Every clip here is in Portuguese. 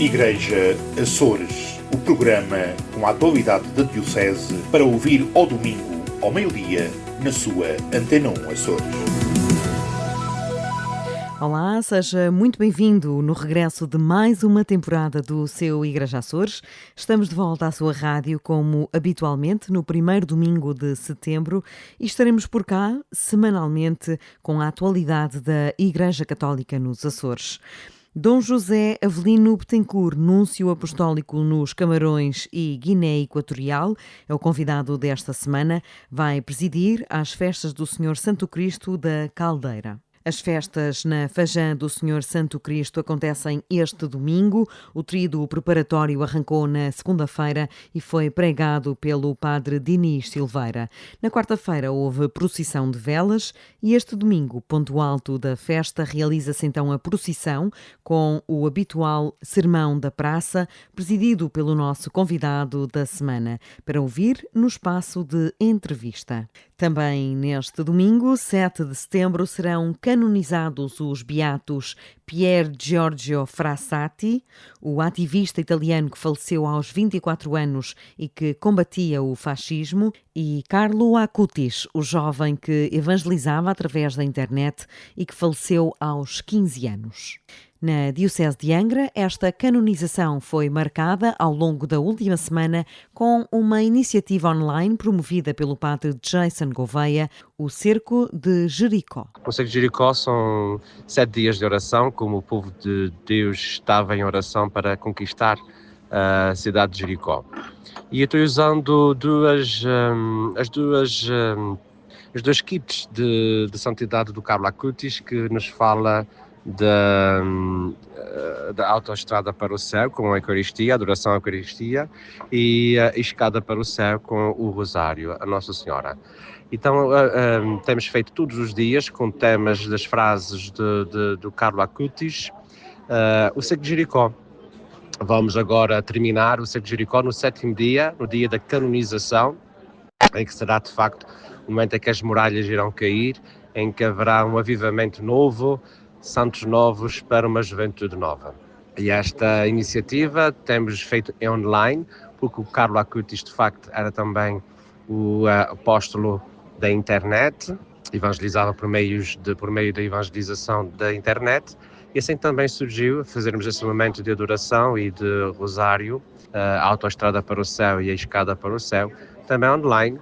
Igreja Açores, o programa com a atualidade da Diocese para ouvir ao domingo, ao meio-dia, na sua Antena 1 Açores. Olá, seja muito bem-vindo no regresso de mais uma temporada do seu Igreja Açores. Estamos de volta à sua rádio como habitualmente no primeiro domingo de setembro e estaremos por cá semanalmente com a atualidade da Igreja Católica nos Açores. Dom José Avelino Betancourt, núncio apostólico nos Camarões e Guiné Equatorial, é o convidado desta semana, vai presidir às festas do Senhor Santo Cristo da Caldeira. As festas na Fajã do Senhor Santo Cristo acontecem este domingo. O tríduo preparatório arrancou na segunda-feira e foi pregado pelo padre Dinis Silveira. Na quarta-feira houve procissão de velas e este domingo, ponto alto da festa, realiza-se então a procissão com o habitual sermão da praça, presidido pelo nosso convidado da semana, para ouvir no espaço de entrevista. Também neste domingo, 7 de setembro, serão canonizados os beatos Pier Giorgio Frassati, o ativista italiano que faleceu aos 24 anos e que combatia o fascismo, e Carlo Acutis, o jovem que evangelizava através da internet e que faleceu aos 15 anos. Na Diocese de Angra, esta canonização foi marcada ao longo da última semana com uma iniciativa online promovida pelo padre Jason Gouveia, o Cerco de Jericó. O Cerco de Jericó são 7 dias de oração, como o povo de Deus estava em oração para conquistar a cidade de Jericó. E eu estou usando os dois kits de santidade do Carlo Acutis, que nos fala da autoestrada para o céu com a Eucaristia, a adoração à Eucaristia, e a escada para o céu com o Rosário, a Nossa Senhora. Então temos feito todos os dias com temas das frases do Carlo Acutis, o Cerco de Jericó. Vamos agora terminar o Cerco de Jericó no 7º dia, no dia da canonização, em que será de facto o momento em que as muralhas irão cair, em que haverá um avivamento novo, santos novos para uma juventude nova. E esta iniciativa temos feito em online, porque o Carlo Acutis de facto era também o apóstolo da internet, evangelizava por meio da evangelização da internet, e assim também surgiu fazermos esse momento de adoração e de rosário, a autoestrada para o céu e a escada para o céu, também online,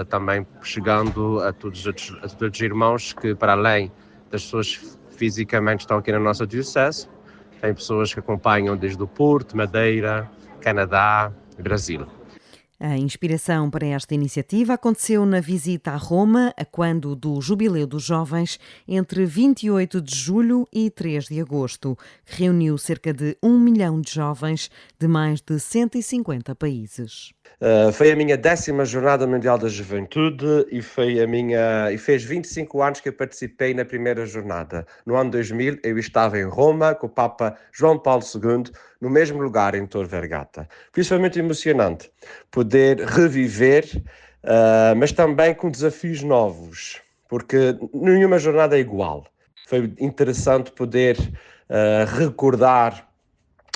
também chegando a todos os irmãos que, para além das pessoas fisicamente estão aqui na nossa diocese, tem pessoas que acompanham desde o Porto, Madeira, Canadá e Brasil. A inspiração para esta iniciativa aconteceu na visita a Roma, a quando do Jubileu dos Jovens, entre 28 de julho e 3 de agosto, que reuniu cerca de 1 milhão de jovens de mais de 150 países. Foi a minha 10ª Jornada Mundial da Juventude e fez 25 anos que eu participei na primeira jornada. No ano 2000 eu estava em Roma com o Papa João Paulo II, no mesmo lugar em Tor Vergata. Por isso foi muito emocionante poder reviver, mas também com desafios novos, porque nenhuma jornada é igual. Foi interessante poder recordar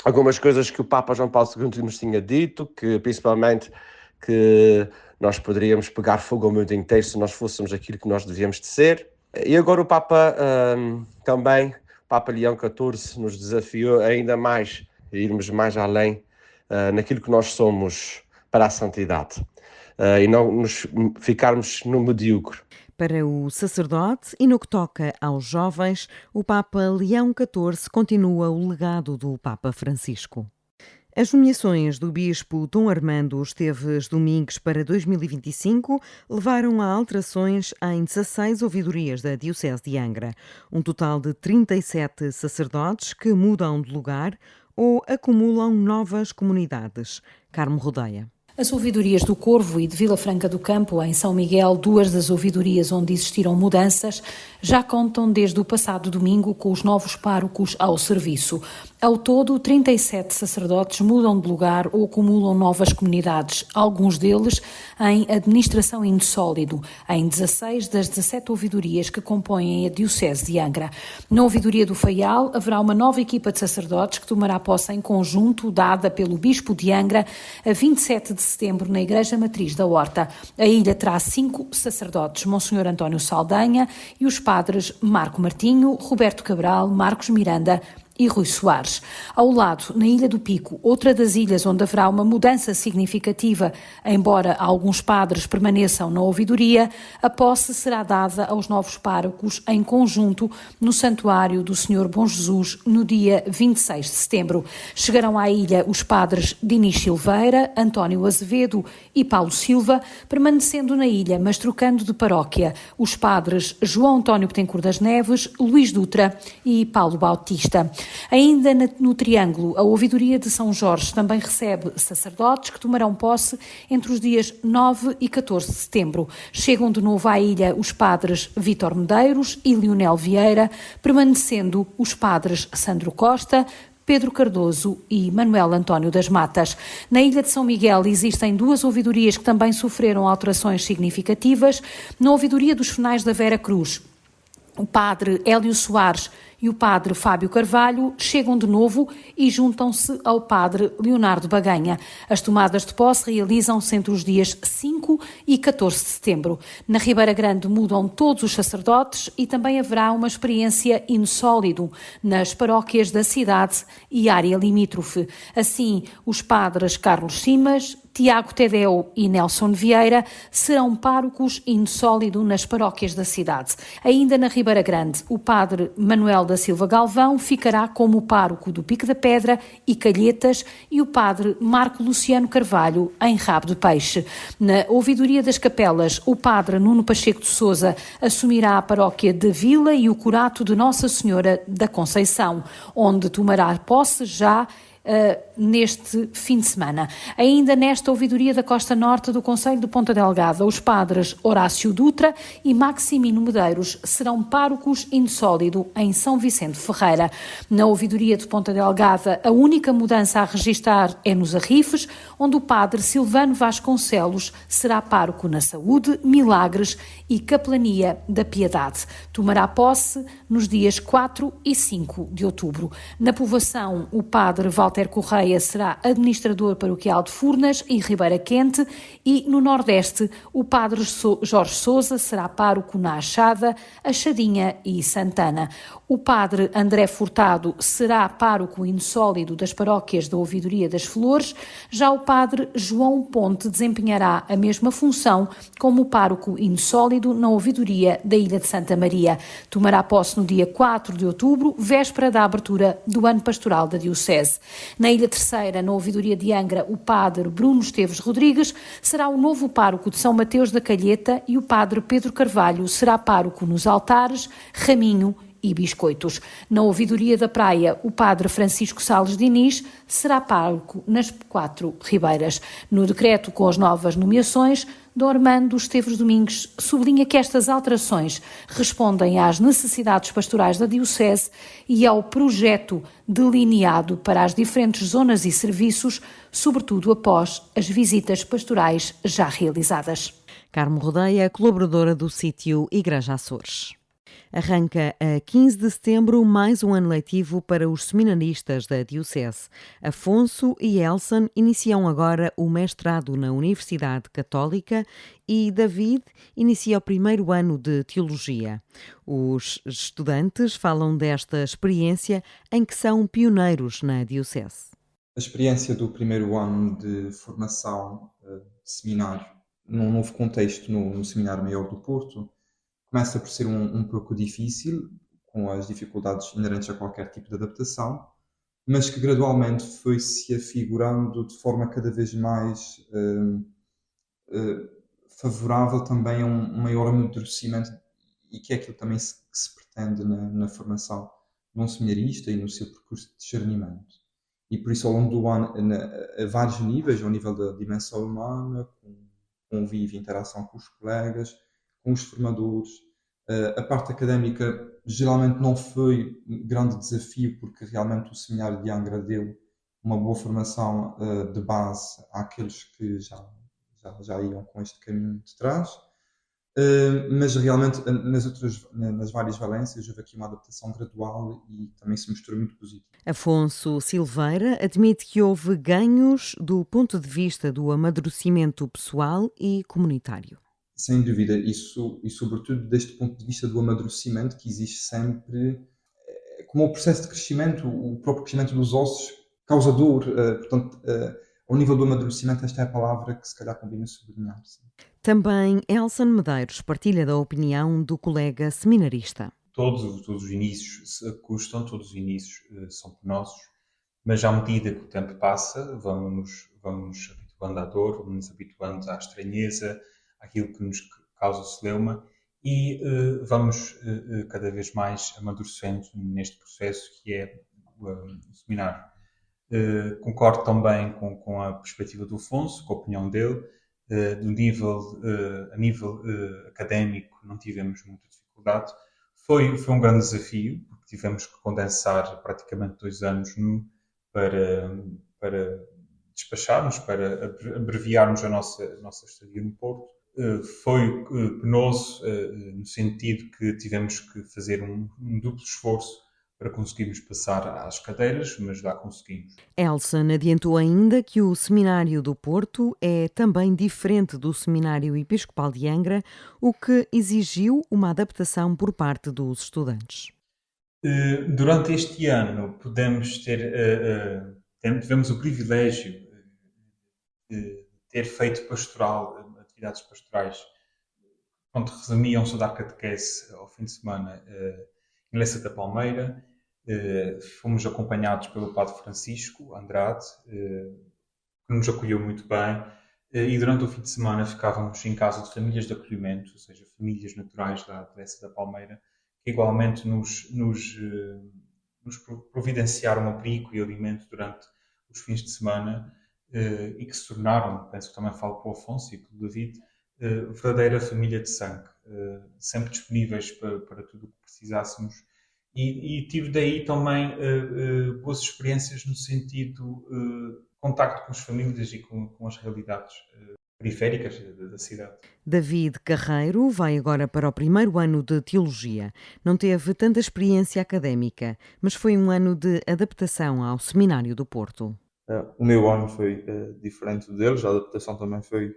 algumas coisas que o Papa João Paulo II nos tinha dito, que principalmente que nós poderíamos pegar fogo ao mundo inteiro se nós fôssemos aquilo que nós devíamos de ser. E agora o Papa também, Papa Leão XIV, nos desafiou ainda mais a irmos mais além naquilo que nós somos para a santidade e não nos ficarmos no medíocre. Para o sacerdote e no que toca aos jovens, o Papa Leão XIV continua o legado do Papa Francisco. As nomeações do Bispo Dom Armando Esteves Domingues para 2025 levaram a alterações em 16 ouvidorias da Diocese de Angra. Um total de 37 sacerdotes que mudam de lugar ou acumulam novas comunidades. Carmo Rodeia. As ouvidorias do Corvo e de Vila Franca do Campo, em São Miguel, 2 das ouvidorias onde existiram mudanças, já contam desde o passado domingo com os novos párocos ao serviço. Ao todo, 37 sacerdotes mudam de lugar ou acumulam novas comunidades, alguns deles em administração insólido, em 16 das 17 ouvidorias que compõem a Diocese de Angra. Na ouvidoria do Faial haverá uma nova equipa de sacerdotes que tomará posse em conjunto, dada pelo Bispo de Angra, a 27 de setembro na Igreja Matriz da Horta. A ilha terá 5 sacerdotes, Monsenhor António Saldanha e os padres Marco Martinho, Roberto Cabral, Marcos Miranda e Rui Soares. Ao lado, na Ilha do Pico, outra das ilhas onde haverá uma mudança significativa, embora alguns padres permaneçam na ouvidoria, a posse será dada aos novos párocos em conjunto no Santuário do Senhor Bom Jesus no dia 26 de setembro. Chegarão à ilha os padres Dinis Silveira, António Azevedo e Paulo Silva, permanecendo na ilha, mas trocando de paróquia, os padres João António Betancourt das Neves, Luís Dutra e Paulo Bautista. Ainda no Triângulo, a ouvidoria de São Jorge também recebe sacerdotes que tomarão posse entre os dias 9 e 14 de setembro. Chegam de novo à ilha os padres Vítor Medeiros e Leonel Vieira, permanecendo os padres Sandro Costa, Pedro Cardoso e Manuel António das Matas. Na Ilha de São Miguel existem 2 ouvidorias que também sofreram alterações significativas. Na ouvidoria dos Fenais da Vera Cruz, o padre Hélio Soares e o padre Fábio Carvalho chegam de novo e juntam-se ao padre Leonardo Baganha. As tomadas de posse realizam-se entre os dias 5 e 14 de setembro. Na Ribeira Grande mudam todos os sacerdotes e também haverá uma experiência insólido nas paróquias da cidade e área limítrofe. Assim, os padres Carlos Simas, Tiago Tedeu e Nelson Vieira serão párocos insólido nas paróquias da cidade. Ainda na Ribeira Grande, o padre Manuel da Silva Galvão ficará como pároco do Pico da Pedra e Calhetas e o padre Marco Luciano Carvalho em Rabo de Peixe. Na ouvidoria das Capelas, o padre Nuno Pacheco de Sousa assumirá a paróquia de Vila e o curato de Nossa Senhora da Conceição, onde tomará posse já neste fim de semana. Ainda nesta ouvidoria da Costa Norte do Concelho de Ponta Delgada, os padres Horácio Dutra e Maximino Medeiros serão párocos insólido em São Vicente Ferreira. Na ouvidoria de Ponta Delgada, a única mudança a registar é nos Arrifes, onde o padre Silvano Vasconcelos será pároco na Saúde, Milagres e Capelania da Piedade. Tomará posse nos dias 4 e 5 de outubro. Na Povoação, o padre Walter Correia será administrador paroquial de Furnas e Ribeira Quente e, no Nordeste, o padre Jorge Sousa será pároco na Achada, Achadinha e Santana. O padre André Furtado será pároco insólido das paróquias da Ouvidoria das Flores. Já o padre João Ponte desempenhará a mesma função como pároco insólido na Ouvidoria da Ilha de Santa Maria. Tomará posse no dia 4 de outubro, véspera da abertura do ano pastoral da Diocese. Na Ilha Terceira, na ouvidoria de Angra, o padre Bruno Esteves Rodrigues será o novo pároco de São Mateus da Calheta e o padre Pedro Carvalho será pároco nos Altares, Raminho e Biscoitos. Na ouvidoria da Praia, o padre Francisco Salles Diniz será pároco nas 4 Ribeiras. No decreto com as novas nomeações, Dom Armando Esteves Domingues sublinha que estas alterações respondem às necessidades pastorais da Diocese e ao projeto delineado para as diferentes zonas e serviços, sobretudo após as visitas pastorais já realizadas. Carmo Rodeia, colaboradora do sítio Igreja Açores. Arranca a 15 de setembro mais um ano letivo para os seminaristas da Diocese. Afonso e Elson iniciam agora o mestrado na Universidade Católica e David inicia o primeiro ano de Teologia. Os estudantes falam desta experiência em que são pioneiros na Diocese. A experiência do primeiro ano de formação de seminário num novo contexto no Seminário Maior do Porto começa por ser um pouco difícil, com as dificuldades inerentes a qualquer tipo de adaptação, mas que gradualmente foi-se afigurando de forma cada vez mais favorável também a um maior amadurecimento, e que é aquilo também que se pretende na formação de um seminarista e no seu percurso de discernimento. E por isso, ao longo do ano, a vários níveis, ao nível da dimensão humana, com convívio e interação com os colegas, com os formadores, A parte académica geralmente não foi um grande desafio, porque realmente o Seminário de Angra deu uma boa formação de base àqueles que já iam com este caminho de trás. Mas realmente nas várias valências houve aqui uma adaptação gradual e também se mostrou muito positivo. Afonso Silveira admite que houve ganhos do ponto de vista do amadurecimento pessoal e comunitário. Sem dúvida, isso e sobretudo deste ponto de vista do amadurecimento que existe sempre, como o processo de crescimento, o próprio crescimento dos ossos causa dor, portanto, ao nível do amadurecimento esta é a palavra que se calhar convém sublinhar. Sim. Também Elson Medeiros partilha da opinião do colega seminarista. Todos os inícios custam, todos os inícios são penosos, mas à medida que o tempo passa, vamos habituando à dor, vamos nos habituando à estranheza, àquilo que nos causa celeuma e vamos cada vez mais amadurecendo neste processo que é o seminário. Concordo também com a perspectiva do Afonso, com a opinião dele. A nível académico não tivemos muita dificuldade. Foi um grande desafio, porque tivemos que condensar praticamente 2 anos para despacharmos, para abreviarmos a nossa estadia no Porto. Foi penoso no sentido que tivemos que fazer um duplo esforço para conseguirmos passar às cadeiras, mas lá conseguimos. Elson adiantou ainda que o Seminário do Porto é também diferente do Seminário Episcopal de Angra, o que exigiu uma adaptação por parte dos estudantes. Durante este ano tivemos o privilégio de ter feito atividades pastorais, onde resumiam-se a dar catequese ao fim de semana em Lessa da Palmeira. Fomos acompanhados pelo Padre Francisco Andrade, que nos acolheu muito bem, e durante o fim de semana ficávamos em casa de famílias de acolhimento, ou seja, famílias naturais da Lessa da Palmeira, que igualmente nos providenciaram abrigo e alimento durante os fins de semana e que se tornaram, penso que também falo para o Afonso e pelo David, verdadeira família de sangue, sempre disponíveis para tudo o que precisássemos. E tive daí também boas experiências no sentido contacto com as famílias e com as realidades periféricas da cidade. David Carreiro vai agora para o primeiro ano de Teologia. Não teve tanta experiência académica, mas foi um ano de adaptação ao Seminário do Porto. O meu ano foi diferente deles, a adaptação também foi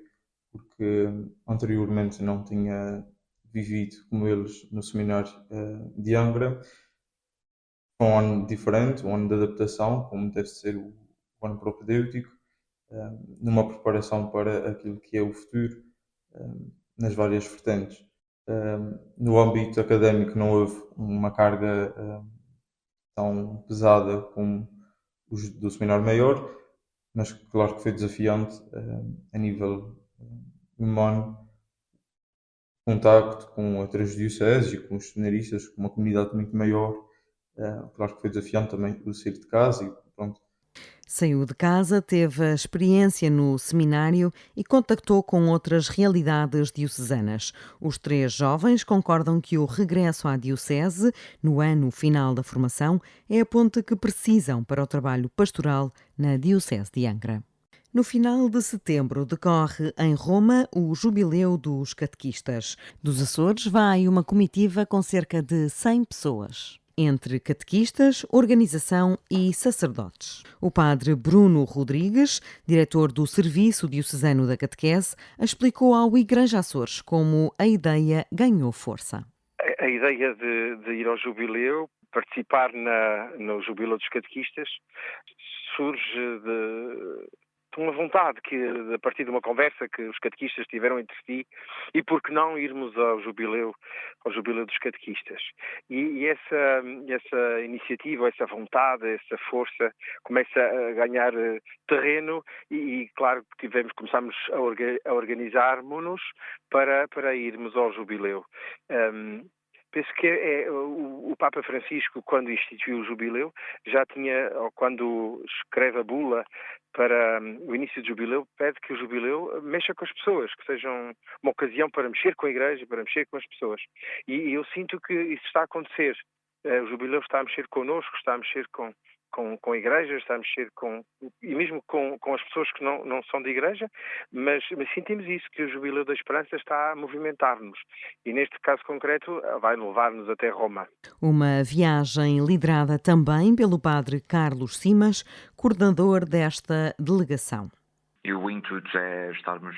porque anteriormente não tinha vivido como eles no Seminário de Angra. Foi um ano diferente, um ano de adaptação, como deve ser o ano propedêutico, numa preparação para aquilo que é o futuro, nas várias vertentes. No âmbito académico não houve uma carga tão pesada como os do Seminário Maior, mas claro que foi desafiante a nível humano, contacto com outras dioceses e com os seminaristas, com uma comunidade muito maior. Claro que foi desafiante também o sair de casa e pronto. Saiu de casa, teve a experiência no seminário e contactou com outras realidades diocesanas. Os 3 jovens concordam que o regresso à diocese, no ano final da formação, é a ponte que precisam para o trabalho pastoral na diocese de Angra. No final de setembro decorre em Roma o Jubileu dos Catequistas. Dos Açores vai uma comitiva com cerca de 100 pessoas. Entre catequistas, organização e sacerdotes. O padre Bruno Rodrigues, diretor do Serviço Diocesano da Catequese, explicou ao Igreja Açores como a ideia ganhou força. A ideia de ir ao jubileu, participar no Jubileu dos Catequistas, surge de uma vontade que, a partir de uma conversa que os catequistas tiveram entre si, e por que não irmos ao jubileu dos catequistas. E essa iniciativa, essa vontade, essa força começa a ganhar terreno e claro que começamos a organizar-nos para irmos ao jubileu. Penso que o Papa Francisco, quando instituiu o jubileu, já tinha, ou quando escreve a bula para o início do jubileu, pede que o jubileu mexa com as pessoas, que sejam uma ocasião para mexer com a Igreja, para mexer com as pessoas. E eu sinto que isso está a acontecer. O jubileu está a mexer connosco, está a mexer com a Igreja, está a mexer e mesmo com as pessoas que não são de Igreja, mas sentimos isso, que o Jubileu da Esperança está a movimentar-nos. E neste caso concreto vai levar-nos até Roma. Uma viagem liderada também pelo padre Carlos Simas, coordenador desta delegação. E o intuito é estarmos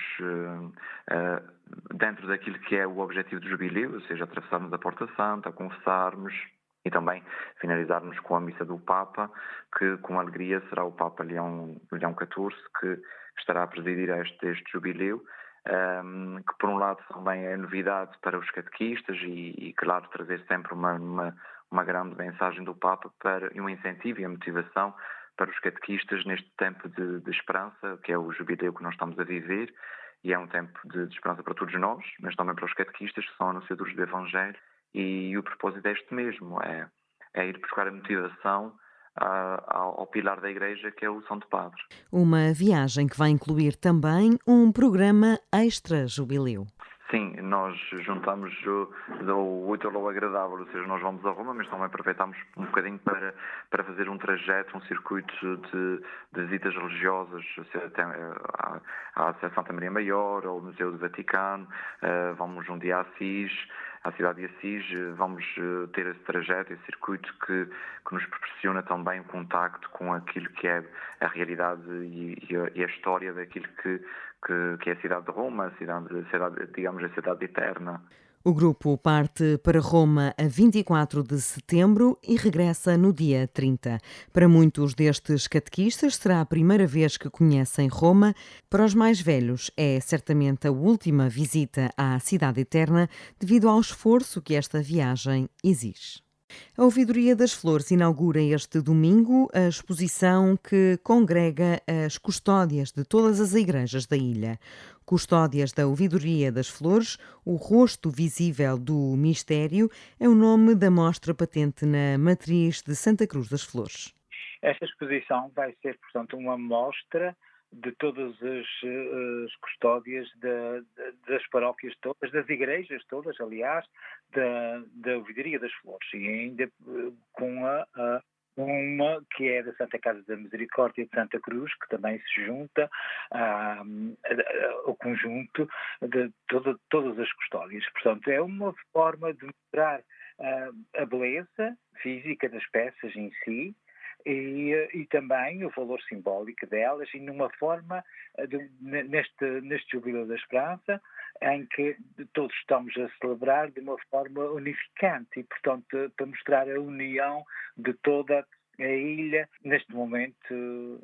dentro daquilo que é o objetivo do Jubileu, ou seja, atravessarmos a Porta Santa, confessarmos, e também finalizarmos com a missa do Papa, que com alegria será o Papa Leão XIV que estará a presidir este jubileu, que por um lado também é novidade para os catequistas e claro, trazer sempre uma grande mensagem do Papa e um incentivo e a motivação para os catequistas neste tempo de esperança, que é o jubileu que nós estamos a viver, e é um tempo de esperança para todos nós, mas também para os catequistas que são anunciadores do Evangelho. E o propósito é este mesmo, é ir buscar a motivação ao pilar da Igreja, que é o Santo Padre. Uma viagem que vai incluir também um programa extra-jubileu. Sim, nós juntamos o útil ao agradável, ou seja, nós vamos a Roma, mas também aproveitamos um bocadinho para fazer um trajeto, um circuito de visitas religiosas, à Santa Maria Maior, ao Museu do Vaticano, vamos um dia a Assis, à cidade de Assis, vamos ter esse trajeto, esse circuito que nos proporciona também o contacto com aquilo que é a realidade e a história daquilo que é a cidade de Roma, a cidade, digamos, a cidade eterna. O grupo parte para Roma a 24 de setembro e regressa no dia 30. Para muitos destes catequistas será a primeira vez que conhecem Roma. Para os mais velhos é certamente a última visita à cidade eterna devido ao esforço que esta viagem exige. A Ouvidoria das Flores inaugura este domingo a exposição que congrega as custódias de todas as igrejas da ilha. Custódias da Ouvidoria das Flores, o rosto visível do mistério, é o nome da mostra patente na matriz de Santa Cruz das Flores. Esta exposição vai ser, portanto, uma mostra de todas as custódias das paróquias todas, das igrejas todas, aliás, da Ouvidoria das Flores, e ainda com uma que é da Santa Casa da Misericórdia de Santa Cruz, que também se junta ao conjunto de todas as custódias. Portanto, é uma forma de mostrar a beleza física das peças em si, e também o valor simbólico delas, e numa forma, neste Jubileu da Esperança, em que todos estamos a celebrar de uma forma unificante e, portanto, para mostrar a união de toda a ilha neste momento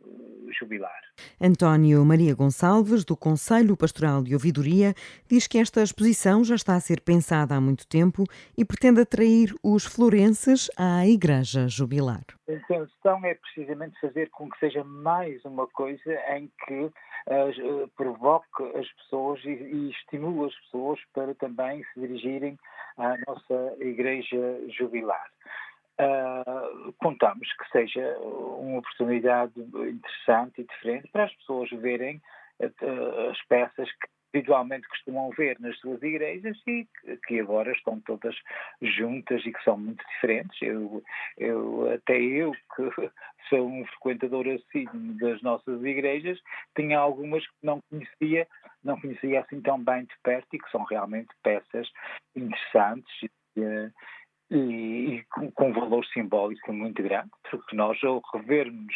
jubilar. António Maria Gonçalves, do Conselho Pastoral de Ouvidoria, diz que esta exposição já está a ser pensada há muito tempo e pretende atrair os florenses à Igreja Jubilar. A intenção é precisamente fazer com que seja mais uma coisa em que provoque as pessoas e estimule as pessoas para também se dirigirem à nossa Igreja Jubilar. Contamos que seja uma oportunidade interessante e diferente para as pessoas verem as peças que habitualmente costumam ver nas suas igrejas e que agora estão todas juntas e que são muito diferentes. Até eu, que sou um frequentador assíduo das nossas igrejas, tinha algumas que não conhecia assim tão bem de perto e que são realmente peças interessantes e com um valor simbólico muito grande, porque nós, ao revermos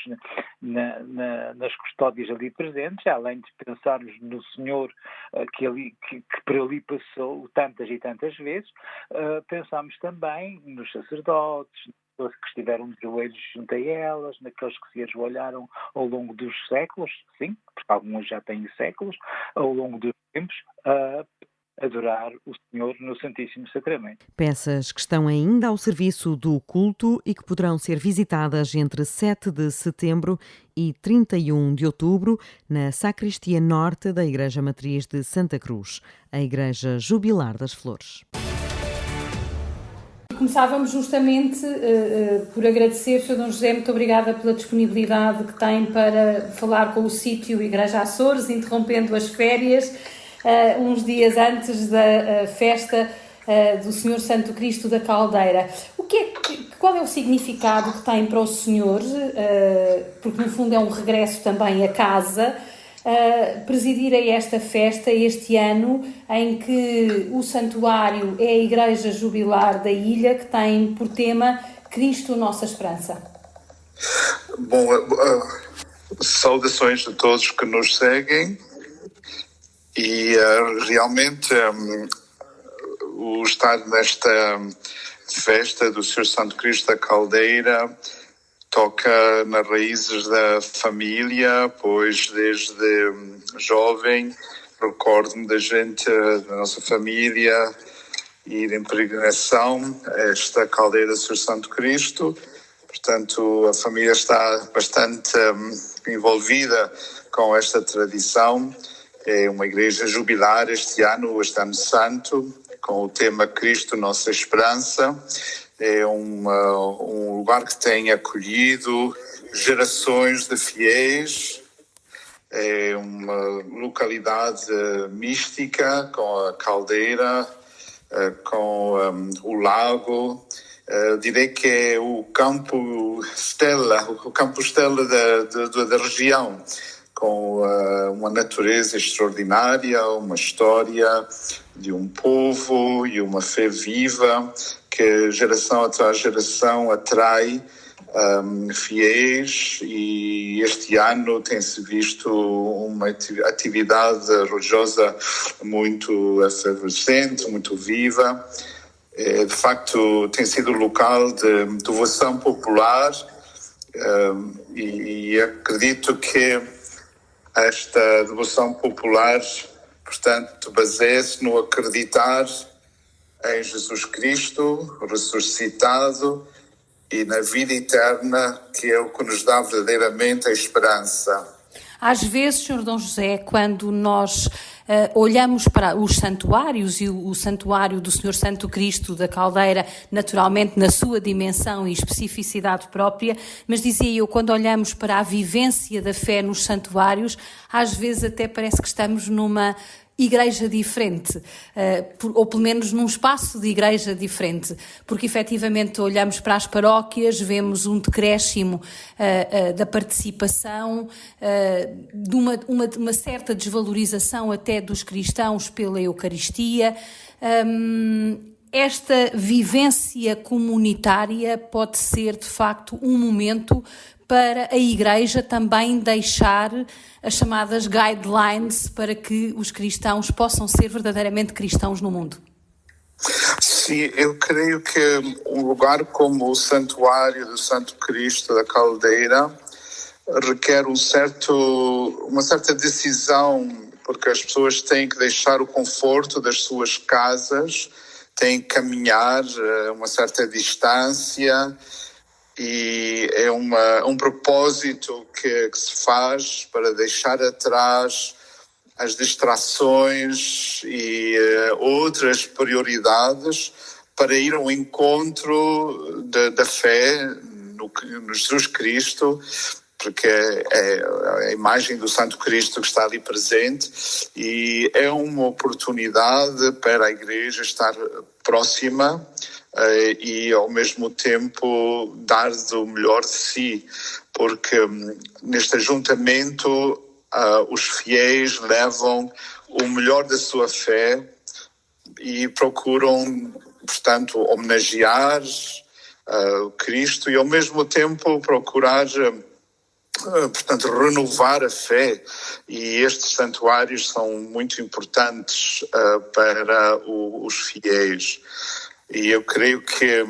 nas custódias ali presentes, além de pensarmos no Senhor que por ali passou tantas e tantas vezes, pensamos também nos sacerdotes, naqueles que estiveram de joelhos junto a elas, naqueles que se ajoelharam ao longo dos séculos, sim, porque alguns já têm séculos, ao longo dos tempos, adorar o Senhor no Santíssimo Sacramento. Peças que estão ainda ao serviço do culto e que poderão ser visitadas entre 7 de setembro e 31 de outubro na Sacristia Norte da Igreja Matriz de Santa Cruz, a Igreja Jubilar das Flores. começávamos justamente por agradecer, Sr. Dom José, muito obrigada pela disponibilidade que tem para falar com o sítio Igreja Açores, interrompendo as férias, uns dias antes da festa do Senhor Santo Cristo da Caldeira. Qual é o significado que tem para o Senhor, porque no fundo é um regresso também a casa, presidir a esta festa este ano em que o santuário é a Igreja Jubilar da ilha, que tem por tema Cristo, Nossa Esperança? Bom, saudações a todos que nos seguem e realmente o estar nesta festa do Senhor Santo Cristo da Caldeira toca nas raízes da família, pois desde jovem recordo-me da gente, da nossa família, ir em peregrinação a esta caldeira do Senhor Santo Cristo. Portanto, a família está bastante envolvida com esta tradição. É uma igreja jubilar este ano santo, com o tema Cristo, Nossa Esperança. É um lugar que tem acolhido gerações de fiéis. É uma localidade mística, com a caldeira, com o lago. Direi que é o campo estela da região, com uma natureza extraordinária, uma história de um povo e uma fé viva que geração atrás geração atrai fiéis, e este ano tem-se visto uma atividade religiosa muito efervescente, muito viva. De facto, tem sido local de devoção popular, e acredito que esta devoção popular, portanto, baseia-se no acreditar em Jesus Cristo ressuscitado e na vida eterna, que é o que nos dá verdadeiramente a esperança. Às vezes, Sr. Dom José, quando nós olhamos para os santuários, e o santuário do Senhor Santo Cristo da Caldeira, naturalmente na sua dimensão e especificidade própria, mas dizia eu, quando olhamos para a vivência da fé nos santuários, às vezes até parece que estamos numa igreja diferente, ou pelo menos num espaço de igreja diferente, porque efetivamente olhamos para as paróquias, vemos um decréscimo da participação, de uma certa desvalorização até dos cristãos pela Eucaristia. Esta vivência comunitária pode ser, de facto, um momento para a Igreja também deixar as chamadas guidelines para que os cristãos possam ser verdadeiramente cristãos no mundo. Sim, eu creio que um lugar como o Santuário do Santo Cristo da Caldeira requer uma certa decisão, porque as pessoas têm que deixar o conforto das suas casas, têm que caminhar uma certa distância, e é um propósito que se faz para deixar atrás as distrações e outras prioridades para ir ao encontro da fé no Jesus Cristo, porque é a imagem do Santo Cristo que está ali presente, e é uma oportunidade para a Igreja estar próxima e ao mesmo tempo dar o melhor de si, porque neste ajuntamento os fiéis levam o melhor da sua fé e procuram, portanto, homenagear Cristo e ao mesmo tempo procurar, portanto, renovar a fé, e estes santuários são muito importantes para os fiéis. E eu creio que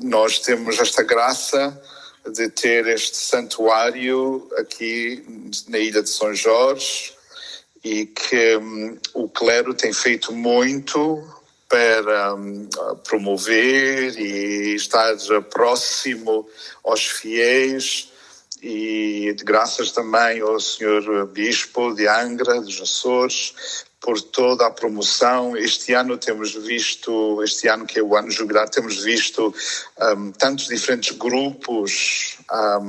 nós temos esta graça de ter este santuário aqui na Ilha de São Jorge, e que o clero tem feito muito para promover e estar próximo aos fiéis, e de graças também ao Sr. Bispo de Angra, dos Açores, por toda a promoção. Este ano que é o ano jubilar, temos visto tantos diferentes grupos a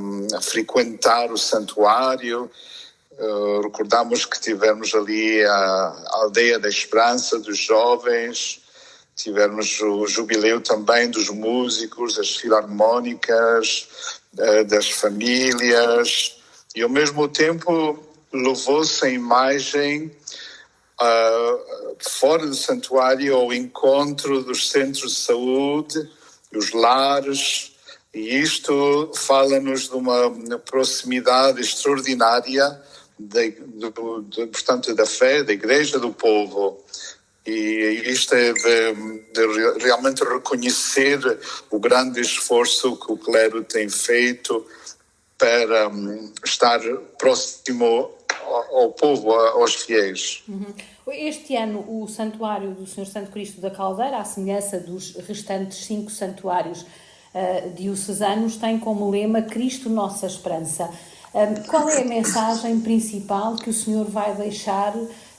frequentar o santuário. Recordamos que tivemos ali a Aldeia da Esperança dos jovens, tivemos o jubileu também dos músicos, das filarmónicas, das famílias, e ao mesmo tempo levou-se a imagem fora do santuário ao encontro dos centros de saúde, dos lares, e isto fala-nos de uma proximidade extraordinária portanto, da fé, da Igreja do Povo. E isto é de realmente reconhecer o grande esforço que o clero tem feito para estar próximo ao povo, aos fiéis. Este ano, o Santuário do Senhor Santo Cristo da Caldeira, à semelhança dos restantes 5 santuários diocesanos, tem como lema Cristo Nossa Esperança. Qual é a mensagem principal que o Senhor vai deixar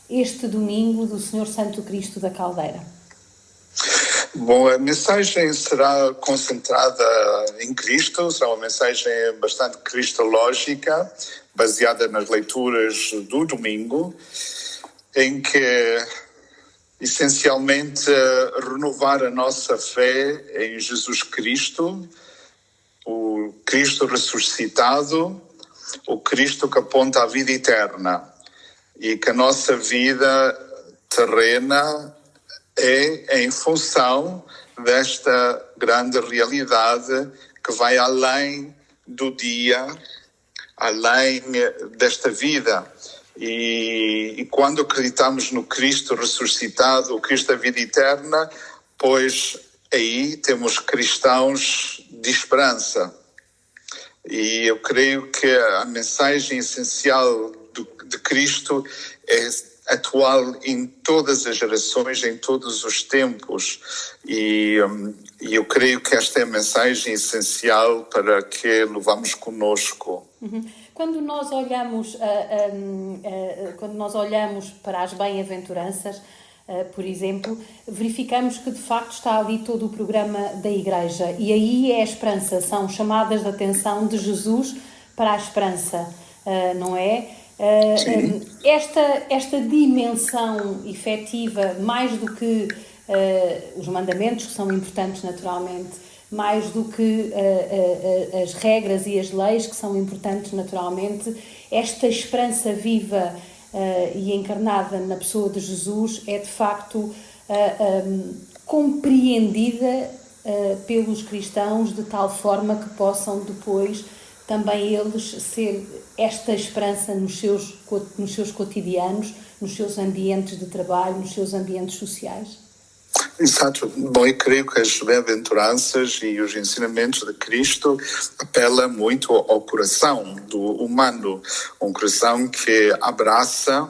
este domingo do Senhor Santo Cristo da Caldeira? Bom, a mensagem será concentrada em Cristo, será uma mensagem bastante cristológica, baseada nas leituras do domingo, em que essencialmente renovar a nossa fé em Jesus Cristo, o Cristo ressuscitado, o Cristo que aponta à vida eterna, e que a nossa vida terrena é em função desta grande realidade que vai além do dia, além desta vida. E quando acreditamos no Cristo ressuscitado, o Cristo da vida eterna, pois aí temos cristãos de esperança. E eu creio que a mensagem essencial de Cristo é atual em todas as gerações, em todos os tempos. E eu creio que esta é a mensagem essencial para que levamos conosco. Quando nós olhamos para as bem-aventuranças, por exemplo, verificamos que de facto está ali todo o programa da Igreja, e aí é a esperança, são chamadas de atenção de Jesus para a esperança, não é? Esta dimensão efetiva, mais do que os mandamentos, que são importantes naturalmente, mais do que as regras e as leis, que são importantes naturalmente, esta esperança viva e encarnada na pessoa de Jesus é de facto compreendida pelos cristãos de tal forma que possam depois também eles ser esta esperança nos seus cotidianos, nos seus ambientes de trabalho, nos seus ambientes sociais. Exato. Bom, eu creio que as bem-aventuranças e os ensinamentos de Cristo apelam muito ao coração do humano, um coração que abraça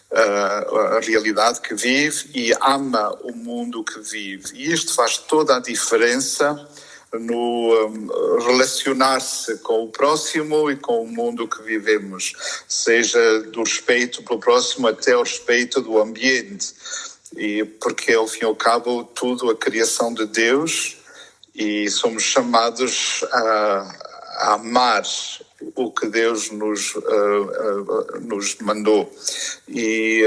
a realidade que vive e ama o mundo que vive. E isto faz toda a diferença no relacionar-se com o próximo e com o mundo que vivemos, seja do respeito pelo próximo até o respeito do ambiente. E porque, ao fim e ao cabo, tudo a criação de Deus, e somos chamados a amar o que Deus nos mandou. E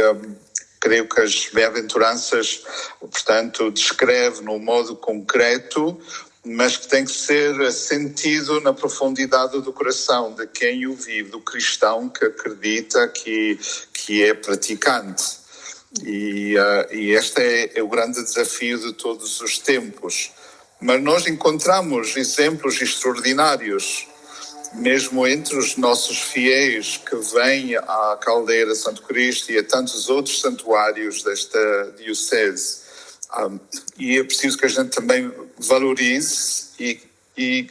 creio que as bem-aventuranças, portanto, descreve num modo concreto, mas que tem que ser sentido na profundidade do coração de quem o vive, do cristão que acredita, que é praticante. E este é o grande desafio de todos os tempos. Mas nós encontramos exemplos extraordinários, mesmo entre os nossos fiéis que vêm à Caldeira Santo Cristo e a tantos outros santuários desta diocese. E é preciso que a gente também valorize e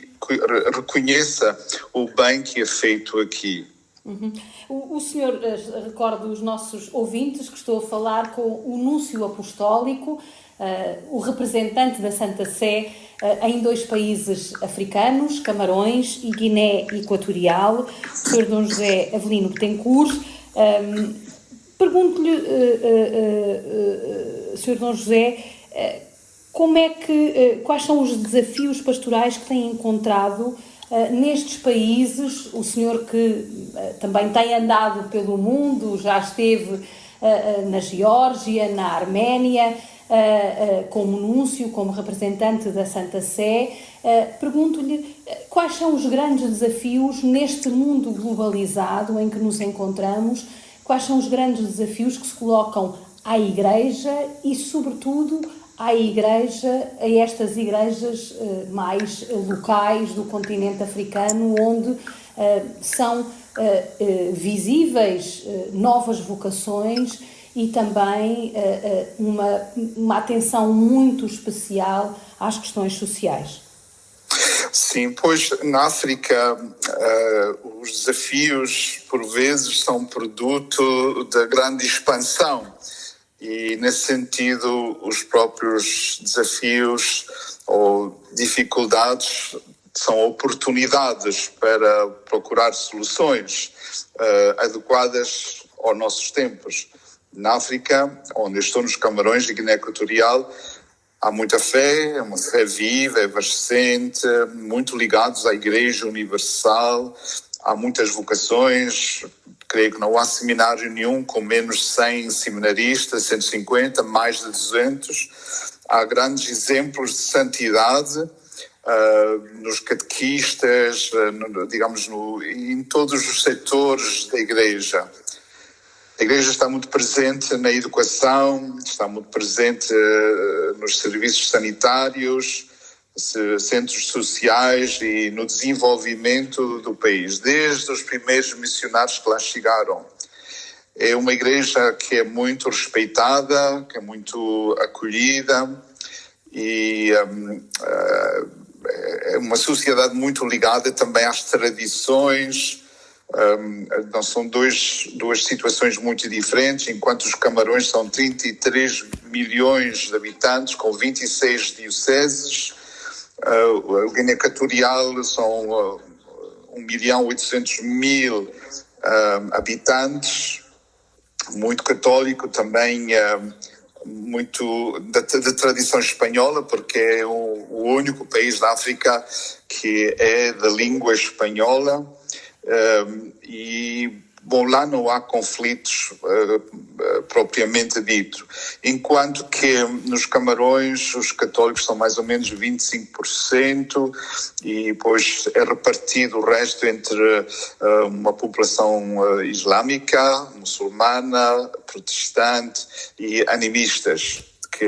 reconheça o bem que é feito aqui. O senhor recorda os nossos ouvintes que estou a falar com o núncio apostólico, o representante da Santa Sé em 2 países africanos, Camarões e Guiné Equatorial, o senhor Dom José Avelino Betancourt. Pergunto-lhe, Sr. Dom José, quais são os desafios pastorais que tem encontrado nestes países? O senhor que também tem andado pelo mundo, já esteve na Geórgia, na Arménia, como núncio, como representante da Santa Sé. Pergunto-lhe quais são os grandes desafios neste mundo globalizado em que nos encontramos, quais são os grandes desafios que se colocam à Igreja e, sobretudo, a estas igrejas mais locais do continente africano, onde são visíveis novas vocações e também uma atenção muito especial às questões sociais. Sim, pois na África os desafios por vezes são produto da grande expansão. E, nesse sentido, os próprios desafios ou dificuldades são oportunidades para procurar soluções adequadas aos nossos tempos. Na África, onde eu estou, nos Camarões e Guiné Equatorial, há muita fé, é uma fé viva, evanescente, muito ligados à Igreja Universal, há muitas vocações. Creio que não há seminário nenhum com menos de 100 seminaristas, 150, mais de 200. Há grandes exemplos de santidade nos catequistas, em todos os setores da Igreja. A Igreja está muito presente na educação, está muito presente nos serviços sanitários, centros sociais e no desenvolvimento do país, desde os primeiros missionários que lá chegaram. É uma igreja que é muito respeitada, que é muito acolhida e é uma sociedade muito ligada também às tradições. Não são duas situações muito diferentes. Enquanto os Camarões são 33 milhões de habitantes com 26 dioceses, o Guiné Equatorial são 1.800.000 habitantes, muito católico também, muito de tradição espanhola, porque é o único país da África que é da língua espanhola. E, bom, lá não há conflitos propriamente dito, enquanto que nos Camarões os católicos são mais ou menos 25% e depois é repartido o resto entre uma população islâmica, muçulmana, protestante e animistas, que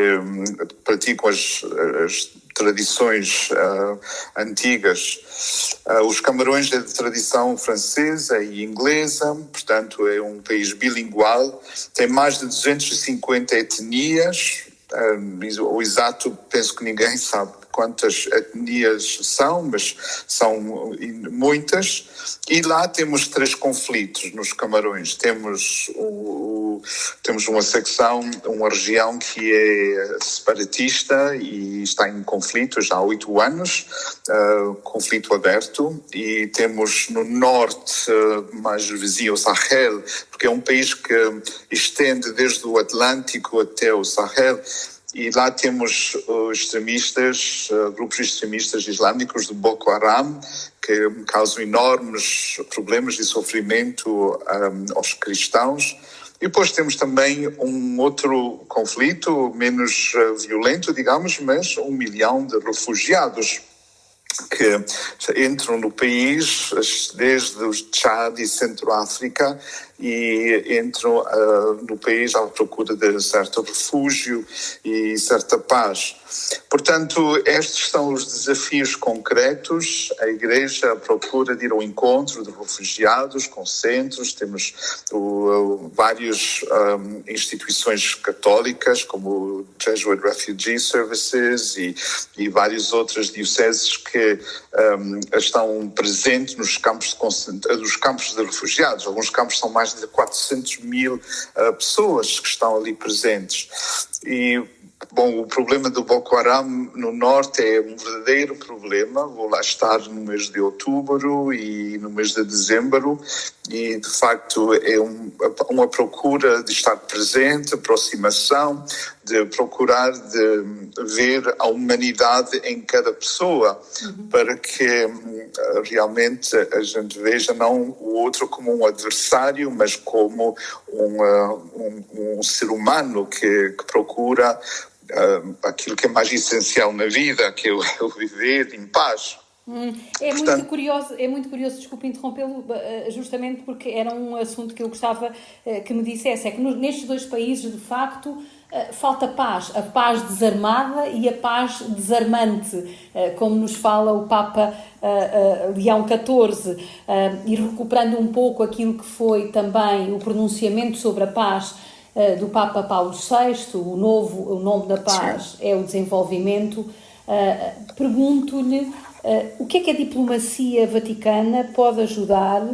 praticam as tradições antigas. Os Camarões é de tradição francesa e inglesa, portanto é um país bilingual, tem mais de 250 etnias, o exato penso que ninguém sabe quantas etnias são, mas são muitas, e lá temos 3 conflitos nos Camarões. Temos uma secção, uma região que é separatista e está em conflito já há 8 anos, conflito aberto, e temos no norte, mais vizinho, o Sahel, porque é um país que estende desde o Atlântico até o Sahel. E lá temos extremistas, grupos extremistas islâmicos do Boko Haram, que causam enormes problemas e sofrimento aos cristãos. E depois temos também um outro conflito, menos violento, digamos, mas 1 milhão de refugiados que entram no país desde o Tchad e Centro-África e entram no país à procura de certo refúgio e certa paz. Portanto, estes são os desafios concretos. A Igreja procura de ir ao encontro de refugiados com centros. Temos várias instituições católicas, como o Jesuit Refugee Services e várias outras dioceses que estão presentes nos campos de refugiados. Alguns campos são mais de 400.000 pessoas que estão ali presentes. E Bom, o problema do Boko Haram no norte é um verdadeiro problema. Vou lá estar no mês de outubro e no mês de dezembro e, de facto, é uma procura de estar presente, aproximação, de procurar de ver a humanidade em cada pessoa, para que realmente a gente veja não o outro como um adversário, mas como um ser humano que procura aquilo que é mais essencial na vida, que é o viver em paz. Portanto, muito curioso, desculpe interrompê-lo, justamente porque era um assunto que eu gostava que me dissesse, é que nestes dois países, de facto, falta paz, a paz desarmada e a paz desarmante, como nos fala o Papa Leão XIV, e recuperando um pouco aquilo que foi também o pronunciamento sobre a paz do Papa Paulo VI, o nome da paz é o desenvolvimento. Pergunto-lhe o que é que a diplomacia vaticana pode ajudar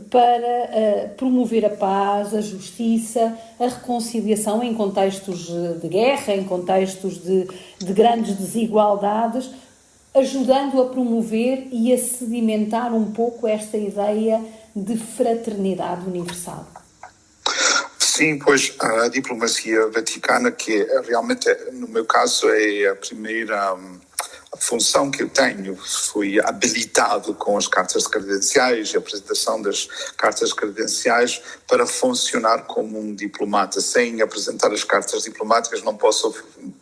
para promover a paz, a justiça, a reconciliação em contextos de guerra, em contextos de grandes desigualdades, ajudando a promover e a sedimentar um pouco esta ideia de fraternidade universal. Sim, pois a diplomacia vaticana, que realmente, no meu caso, é a primeira função que eu tenho. Fui habilitado com as cartas credenciais, a apresentação das cartas credenciais, para funcionar como um diplomata. Sem apresentar as cartas diplomáticas não posso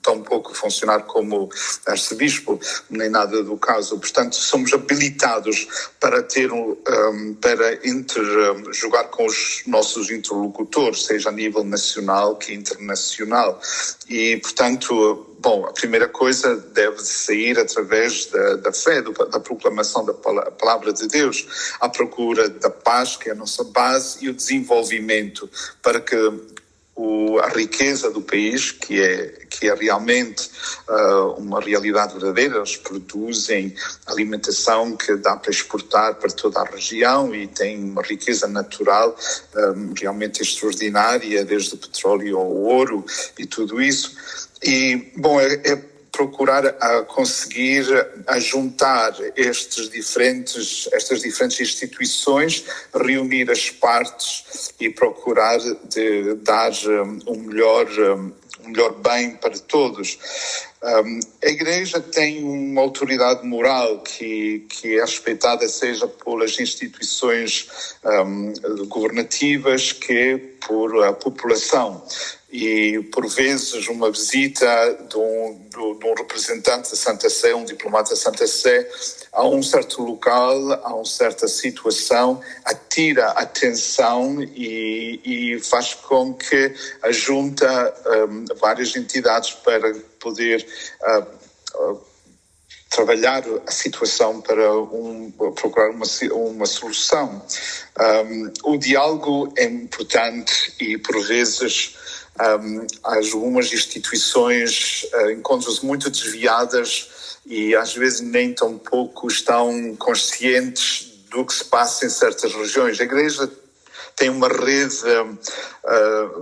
tampouco funcionar como arcebispo, nem nada do caso. Portanto, somos habilitados para jogar com os nossos interlocutores, seja a nível nacional que internacional. E, portanto, bom, a primeira coisa deve sair através da fé, da proclamação da palavra de Deus, à procura da paz, que é a nossa base, e o desenvolvimento, para que a riqueza do país, que é realmente uma realidade verdadeira. Eles produzem alimentação que dá para exportar para toda a região e tem uma riqueza natural realmente extraordinária, desde o petróleo ao ouro e tudo isso. E, bom, é procurar conseguir juntar estas diferentes instituições, reunir as partes e procurar de dar um melhor bem para todos. A Igreja tem uma autoridade moral que é respeitada, seja pelas instituições governativas que por a população. E, por vezes, uma visita de um representante da Santa Sé, um diplomata da Santa Sé, a um certo local, a uma certa situação, atira atenção e faz com que ajunta várias entidades para poder trabalhar a situação para procurar uma solução. O diálogo é importante e, por vezes, algumas instituições encontram-se muito desviadas e às vezes nem tão pouco estão conscientes do que se passa em certas regiões. A Igreja tem uma rede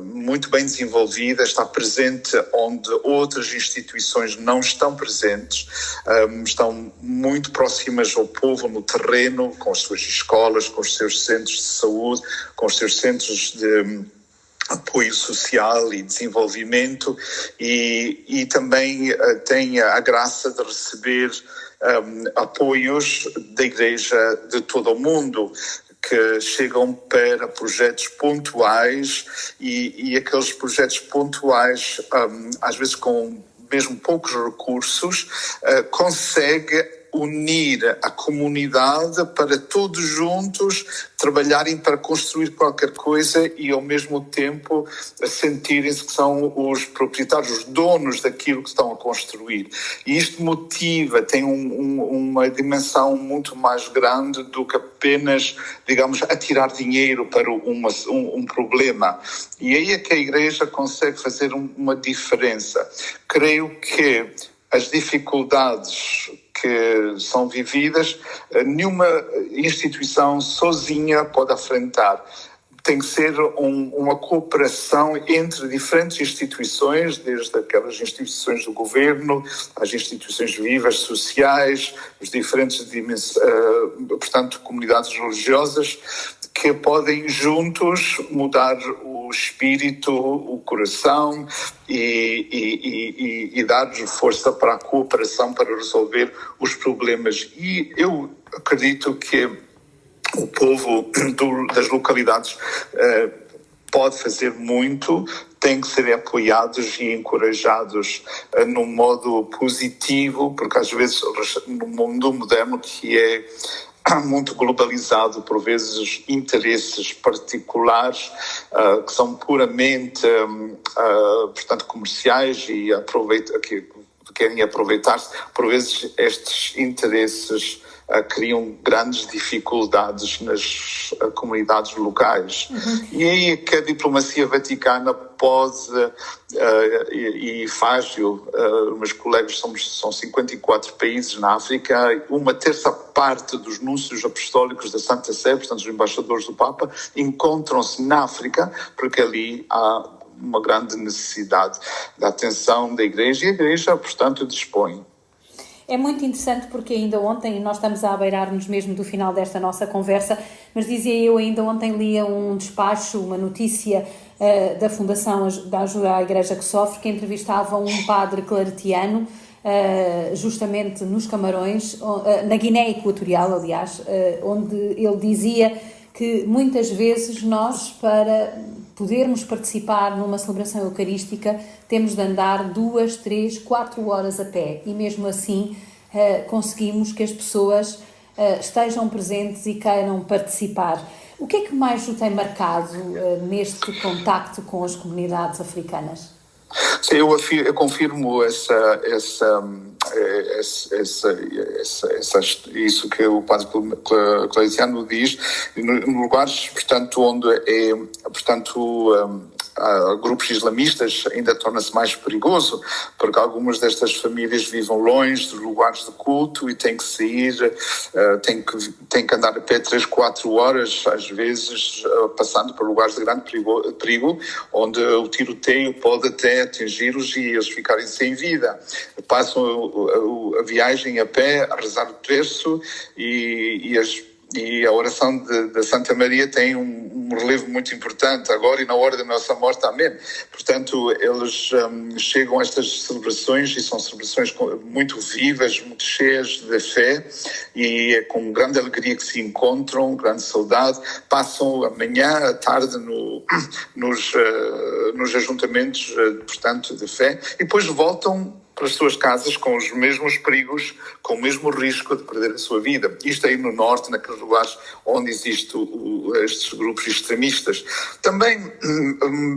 muito bem desenvolvida, está presente onde outras instituições não estão presentes, estão muito próximas ao povo no terreno, com as suas escolas, com os seus centros de saúde, com os seus centros de apoio social e desenvolvimento, e também tem a graça de receber apoios da Igreja de todo o mundo, que chegam para projetos pontuais e aqueles projetos pontuais, às vezes com mesmo poucos recursos, consegue unir a comunidade para todos juntos trabalharem para construir qualquer coisa e ao mesmo tempo sentirem-se que são os proprietários, os donos daquilo que estão a construir. E isto motiva, tem uma dimensão muito mais grande do que apenas, digamos, atirar dinheiro para um problema. E aí é que a Igreja consegue fazer uma diferença. Creio que as dificuldades que são vividas, nenhuma instituição sozinha pode afrontar. tem que ser uma cooperação entre diferentes instituições, desde aquelas instituições do governo, as instituições vivas, sociais, os diferentes portanto, comunidades religiosas, que podem juntos mudar o espírito, o coração e dar força para a cooperação para resolver os problemas. E eu acredito que o povo das localidades pode fazer muito, tem que ser apoiados e encorajados num modo positivo, porque às vezes no mundo moderno, que é muito globalizado, por vezes interesses particulares que são puramente portanto, comerciais e que querem aproveitar-se, por vezes estes interesses criam grandes dificuldades nas comunidades locais. E aí que a diplomacia vaticana pode e faz-o. Meus colegas são 54 países na África, uma terça parte dos núncios apostólicos da Santa Sé, portanto os embaixadores do Papa, encontram-se na África, porque ali há uma grande necessidade da atenção da Igreja, e a Igreja, portanto, dispõe. É muito interessante porque ainda ontem, nós estamos a abeirar-nos mesmo do final desta nossa conversa, mas dizia eu, ainda ontem lia um despacho, uma notícia da Fundação da Ajuda à Igreja que Sofre, que entrevistava um padre claretiano, justamente nos Camarões, na Guiné Equatorial, aliás, onde ele dizia que muitas vezes nós, para podermos participar numa celebração eucarística, temos de andar 2, 3, 4 horas a pé, e mesmo assim conseguimos que as pessoas estejam presentes e queiram participar. O que é que mais o tem marcado neste contacto com as comunidades africanas? Sim, eu confirmo isso que o padre Claretiano diz, em lugares, portanto, onde há grupos islamistas, ainda torna-se mais perigoso, porque algumas destas famílias vivem longe dos lugares de culto e têm que sair, têm que andar a pé 3, 4 horas, às vezes passando por lugares de grande perigo, onde o tiroteio pode até atingi-los e eles ficarem sem vida. Passam a viagem a pé, a rezar o terço e a oração da Santa Maria tem um relevo muito importante agora e na hora da nossa morte. Amém. Portanto, eles chegam a estas celebrações e são celebrações muito vivas, muito cheias de fé, e é com grande alegria que se encontram, grande saudade. Passam a manhã, a tarde nos ajuntamentos, portanto, de fé, e depois voltam para as suas casas com os mesmos perigos, com o mesmo risco de perder a sua vida. Isto aí no norte, naqueles lugares onde existem estes grupos extremistas. Também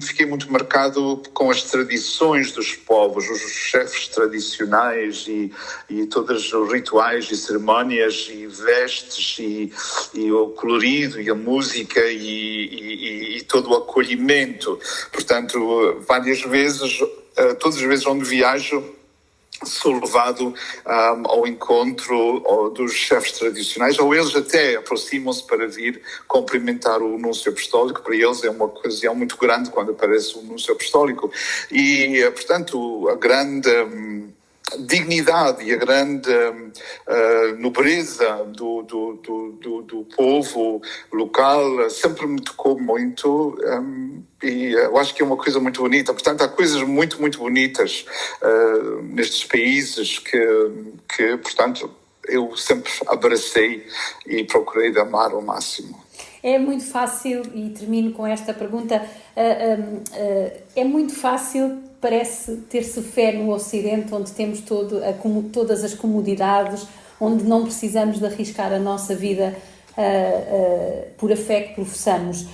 fiquei muito marcado com as tradições dos povos, os chefes tradicionais e todos os rituais e cerimónias e vestes e o colorido e a música e todo o acolhimento. Portanto, várias vezes, todas as vezes onde viajo, sou levado ao encontro dos chefes tradicionais, ou eles até aproximam-se para vir cumprimentar o núncio apostólico. Para eles é uma ocasião muito grande quando aparece o núncio apostólico. E, portanto, a grande dignidade e a grande nobreza do povo local sempre me tocou muito, e eu acho que é uma coisa muito bonita. Portanto, há coisas muito, muito bonitas nestes países que, portanto, eu sempre abracei e procurei de amar ao máximo. É muito fácil, e termino com esta pergunta, é muito fácil, parece, ter-se fé no Ocidente, onde temos todas as comodidades, onde não precisamos de arriscar a nossa vida por a fé que professamos.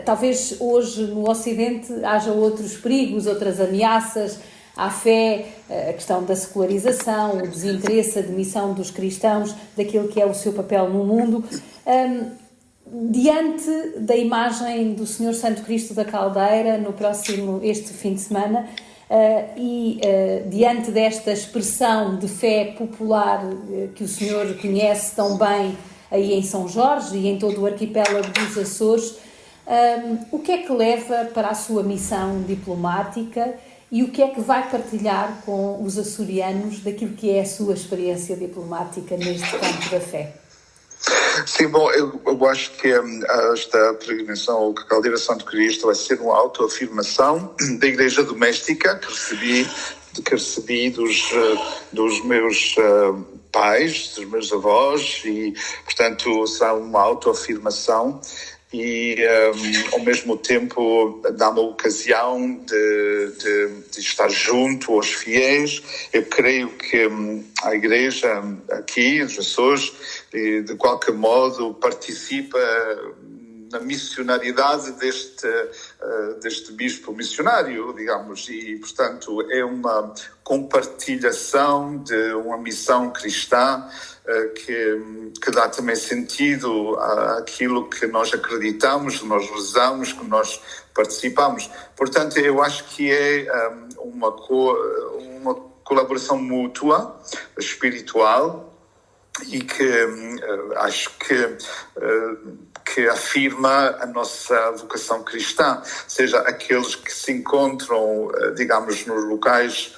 Talvez hoje no Ocidente haja outros perigos, outras ameaças à fé, a questão da secularização, o desinteresse, a demissão dos cristãos daquilo que é o seu papel no mundo. Diante da imagem do Senhor Santo Cristo da Caldeira, este fim de semana, diante desta expressão de fé popular que o Senhor conhece tão bem aí em São Jorge e em todo o arquipélago dos Açores. O que é que leva para a sua missão diplomática e o que é que vai partilhar com os açorianos daquilo que é a sua experiência diplomática neste campo da fé? Sim, bom, eu acho que esta peregrinação ao Caldeira Santo Cristo vai ser uma autoafirmação da Igreja Doméstica que recebi dos meus pais, dos meus avós, e, portanto, será uma autoafirmação e, ao mesmo tempo, dá uma ocasião de estar junto aos fiéis. Eu creio que a Igreja aqui, nos Açores, de qualquer modo, participa na missionaridade deste bispo missionário, digamos, e, portanto, é uma compartilhação de uma missão cristã que dá também sentido àquilo que nós acreditamos, que nós rezamos, que nós participamos. Portanto, eu acho que é uma colaboração mútua, espiritual, e que acho que afirma a nossa vocação cristã, seja aqueles que se encontram, digamos, nos locais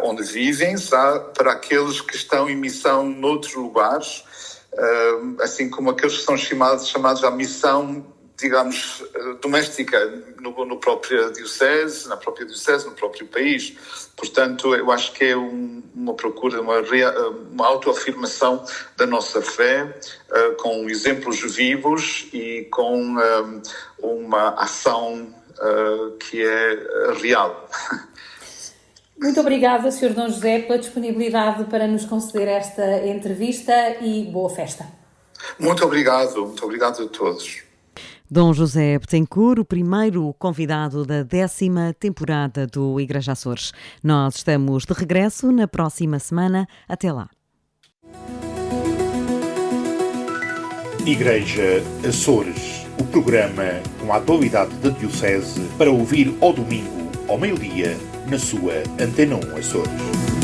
onde vivem, para aqueles que estão em missão noutros lugares, assim como aqueles que são chamados à missão, digamos, doméstica, na própria diocese, no próprio país. Portanto, eu acho que é uma procura, uma autoafirmação da nossa fé, com exemplos vivos e com uma ação que é real. Muito obrigada, Sr. Dom José, pela disponibilidade para nos conceder esta entrevista e boa festa. Muito obrigado a todos. Dom José Betancourt, o primeiro convidado da 10ª temporada do Igreja Açores. Nós estamos de regresso na próxima semana. Até lá. Igreja Açores, o programa com a atualidade da Diocese para ouvir ao domingo, ao meio-dia, na sua Antena 1 Açores.